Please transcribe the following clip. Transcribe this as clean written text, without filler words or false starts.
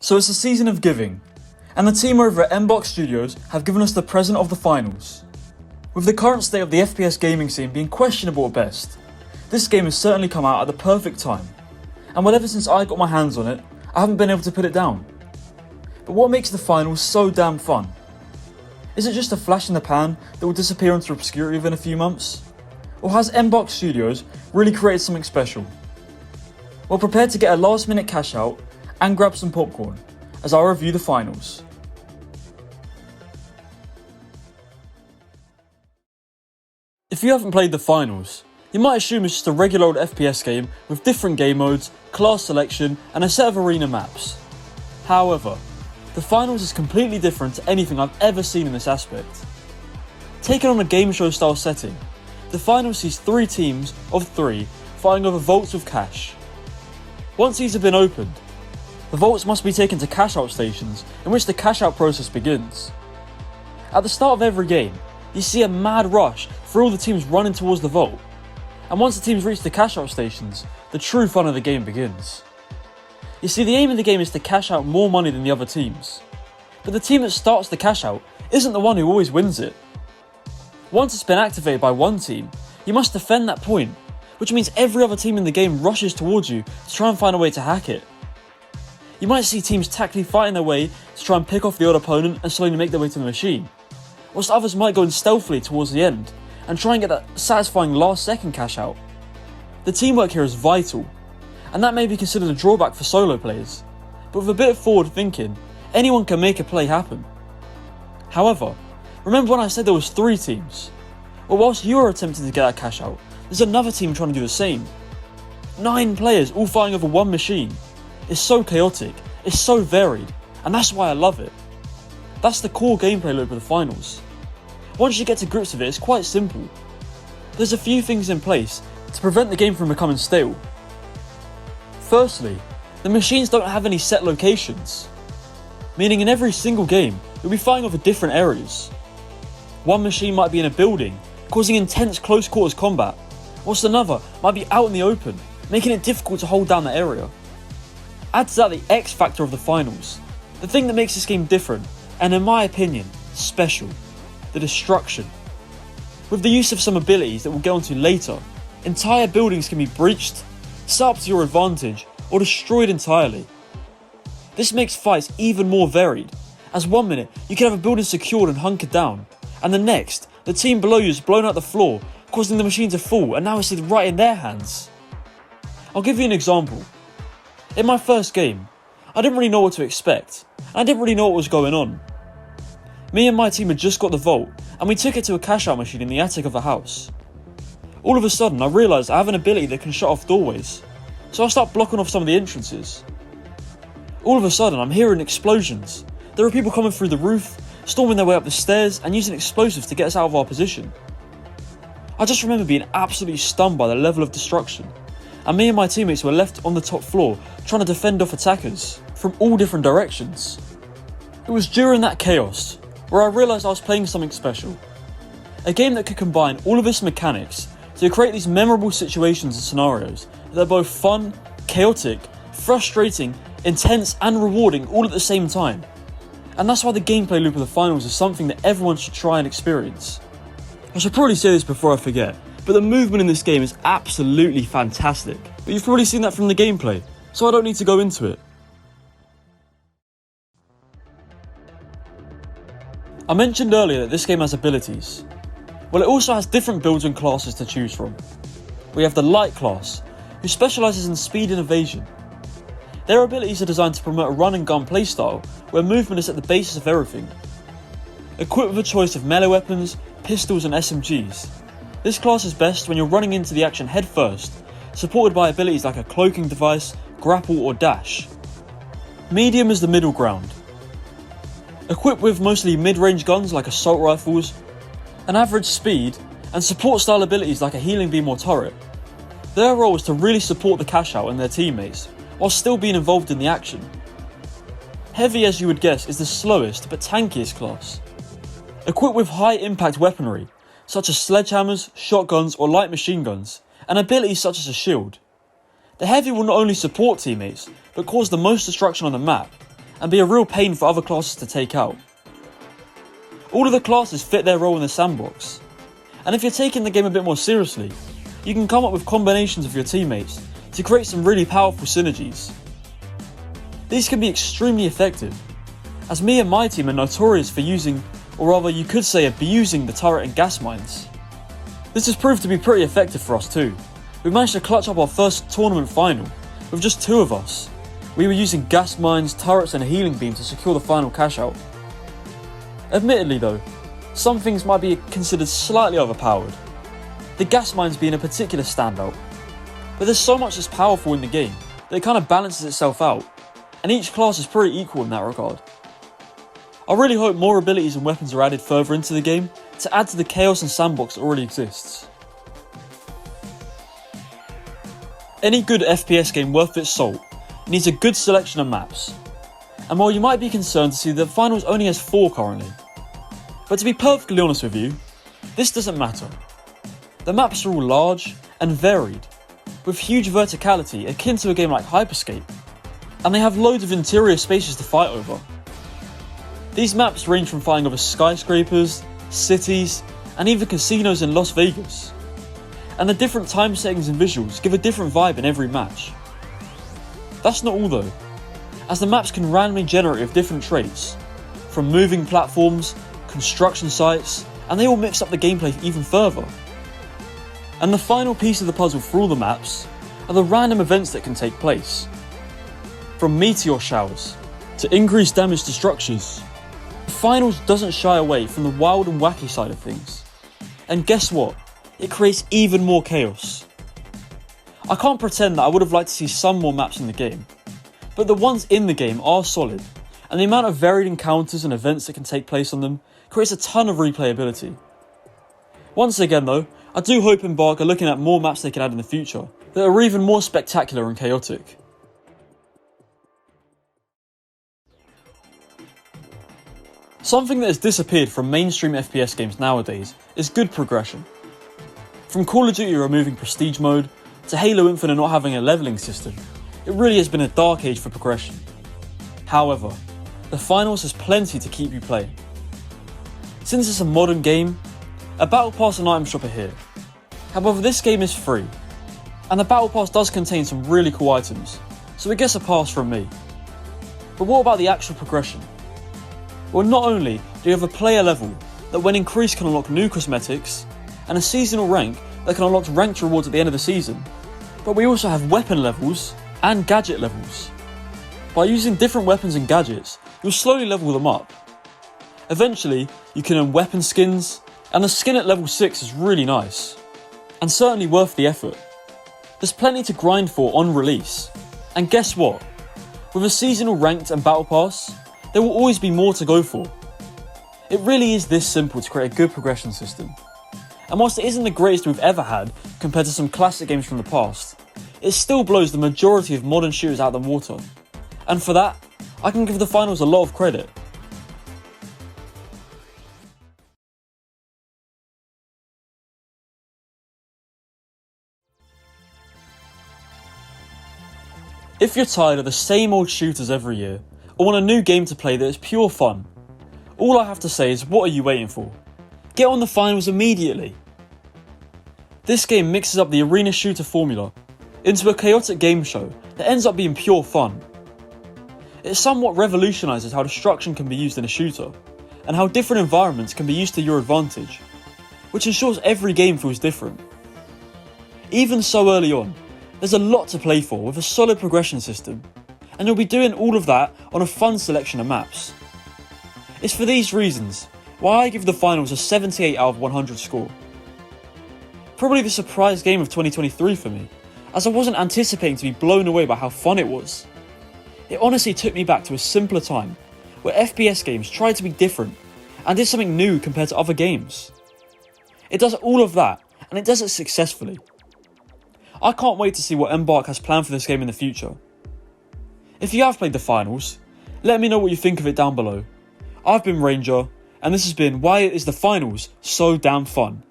So it's a season of giving, and the team over at Embark Studios have given us the present of the finals. With the current state of the FPS gaming scene being questionable at best, this game has certainly come out at the perfect time, and ever since I got my hands on it, I haven't been able to put it down. But what makes the finals so damn fun? Is it just a flash in the pan that will disappear into obscurity within a few months? Or has Embark Studios really created something special? Well, prepare to get a last minute cash out and grab some popcorn as I review the finals. If you haven't played the finals, you might assume it's just a regular old FPS game with different game modes, class selection and a set of arena maps. However, the finals is completely different to anything I've ever seen in this aspect. Taken on a game show style setting, the finals sees 3 teams of 3 fighting over vaults of cash. Once these have been opened, the vaults must be taken to cash out stations in which the cash out process begins. At the start of every game, you see a mad rush for all the teams running towards the vault, and once the teams reach the cash out stations, the true fun of the game begins. You see, the aim of the game is to cash out more money than the other teams, but the team that starts the cash out isn't the one who always wins it. Once it's been activated by one team, you must defend that point, which means every other team in the game rushes towards you to try and find a way to hack it. You might see teams tactically fighting their way to try and pick off the odd opponent and slowly make their way to the machine, whilst others might go in stealthily towards the end and try and get that satisfying last second cash out. The teamwork here is vital, and that may be considered a drawback for solo players, but with a bit of forward thinking, anyone can make a play happen. However, remember when I said there was 3 teams? Well, whilst you are attempting to get that cash out, there's another team trying to do the same. 9 players all fighting over one machine. It's so chaotic, it's so varied, and that's why I love it. That's the core gameplay loop of the finals. Once you get to grips with it, it's quite simple. There's a few things in place to prevent the game from becoming stale. Firstly, the machines don't have any set locations, meaning in every single game, you'll be fighting over different areas. One machine might be in a building, causing intense close quarters combat, whilst another might be out in the open, making it difficult to hold down the area. Add to that the X factor of the finals, the thing that makes this game different, and in my opinion, special: the destruction. With the use of some abilities that we'll get onto later, entire buildings can be breached, set up to your advantage, or destroyed entirely. This makes fights even more varied, as one minute you can have a building secured and hunkered down, and the next, the team below you has blown out the floor, causing the machine to fall, and now it's right in their hands. I'll give you an example. In my first game, I didn't really know what to expect, and I didn't really know what was going on. Me and my team had just got the vault, and we took it to a cash out machine in the attic of a house. All of a sudden, I realised I have an ability that can shut off doorways, so I start blocking off some of the entrances. All of a sudden, I'm hearing explosions. There are people coming through the roof, storming their way up the stairs, and using explosives to get us out of our position. I just remember being absolutely stunned by the level of destruction, and me and my teammates were left on the top floor trying to defend off attackers from all different directions. It was during that chaos where I realised I was playing something special. A game that could combine all of its mechanics to create these memorable situations and scenarios that are both fun, chaotic, frustrating, intense and rewarding all at the same time. And that's why the gameplay loop of the finals is something that everyone should try and experience. I should probably say this before I forget, but the movement in this game is absolutely fantastic. But you've probably seen that from the gameplay, so I don't need to go into it. I mentioned earlier that this game has abilities. Well, it also has different builds and classes to choose from. We have the Light class, who specialises in speed and evasion. Their abilities are designed to promote a run and gun playstyle, where movement is at the basis of everything. Equipped with a choice of melee weapons, pistols and SMGs, this class is best when you're running into the action head first, supported by abilities like a cloaking device, grapple or dash. Medium is the middle ground. Equipped with mostly mid-range guns like assault rifles, an average speed, and support style abilities like a healing beam or turret. Their role is to really support the cash out and their teammates, while still being involved in the action. Heavy, as you would guess, is the slowest but tankiest class. Equipped with high impact weaponry, such as sledgehammers, shotguns or light machine guns, and abilities such as a shield. The Heavy will not only support teammates, but cause the most destruction on the map, and be a real pain for other classes to take out. All of the classes fit their role in the sandbox, and if you're taking the game a bit more seriously, you can come up with combinations of your teammates to create some really powerful synergies. These can be extremely effective, as me and my team are notorious for using, or rather you could say abusing, the turret and gas mines. This has proved to be pretty effective for us too. We managed to clutch up our first tournament final with just 2 of us. We were using gas mines, turrets and a healing beam to secure the final cash out. Admittedly though, some things might be considered slightly overpowered, the gas mines being a particular standout. But there's so much that's powerful in the game that it kind of balances itself out, and each class is pretty equal in that regard. I really hope more abilities and weapons are added further into the game to add to the chaos and sandbox that already exists. Any good FPS game worth its salt needs a good selection of maps, and while you might be concerned to see that Finals only has 4 currently, but to be perfectly honest with you, this doesn't matter. The maps are all large and varied, with huge verticality akin to a game like Hyperscape, and they have loads of interior spaces to fight over. These maps range from fighting over skyscrapers, cities, and even casinos in Las Vegas. And the different time settings and visuals give a different vibe in every match. That's not all though, as the maps can randomly generate with different traits, from moving platforms, construction sites, and they all mix up the gameplay even further. And the final piece of the puzzle for all the maps are the random events that can take place. From meteor showers to increased damage to structures, Finals doesn't shy away from the wild and wacky side of things. And guess what? It creates even more chaos. I can't pretend that I would have liked to see some more maps in the game, but the ones in the game are solid, and the amount of varied encounters and events that can take place on them creates a ton of replayability. Once again though, I do hope Embark are looking at more maps they can add in the future that are even more spectacular and chaotic. Something that has disappeared from mainstream FPS games nowadays is good progression. From Call of Duty removing prestige mode, to Halo Infinite not having a levelling system, it really has been a dark age for progression. However, the Finals has plenty to keep you playing. Since it's a modern game, a Battle Pass and item shop are here. However, this game is free, and the Battle Pass does contain some really cool items, so it gets a pass from me. But what about the actual progression? Well, not only do you have a player level that when increased can unlock new cosmetics, and a seasonal rank that can unlock ranked rewards at the end of the season, but we also have weapon levels and gadget levels. By using different weapons and gadgets, you'll slowly level them up. Eventually, you can earn weapon skins, and the skin at level 6 is really nice, and certainly worth the effort. There's plenty to grind for on release, and guess what? With a seasonal ranked and battle pass, there will always be more to go for. It really is this simple to create a good progression system. And whilst it isn't the greatest we've ever had compared to some classic games from the past, it still blows the majority of modern shooters out of the water. And for that, I can give the Finals a lot of credit. If you're tired of the same old shooters every year, or want a new game to play that is pure fun, all I have to say is, what are you waiting for? Get on the Finals immediately! This game mixes up the arena shooter formula into a chaotic game show that ends up being pure fun. It somewhat revolutionises how destruction can be used in a shooter, and how different environments can be used to your advantage, which ensures every game feels different. Even so early on, there's a lot to play for with a solid progression system, and you'll be doing all of that on a fun selection of maps. It's for these reasons why I give the Finals a 78 out of 100 score. Probably the surprise game of 2023 for me, as I wasn't anticipating to be blown away by how fun it was. It honestly took me back to a simpler time, where FPS games tried to be different, and did something new compared to other games. It does all of that, and it does it successfully. I can't wait to see what Embark has planned for this game in the future. If you have played the Finals, let me know what you think of it down below. I've been Ranger, and this has been Why Is the Finals So Damn Fun.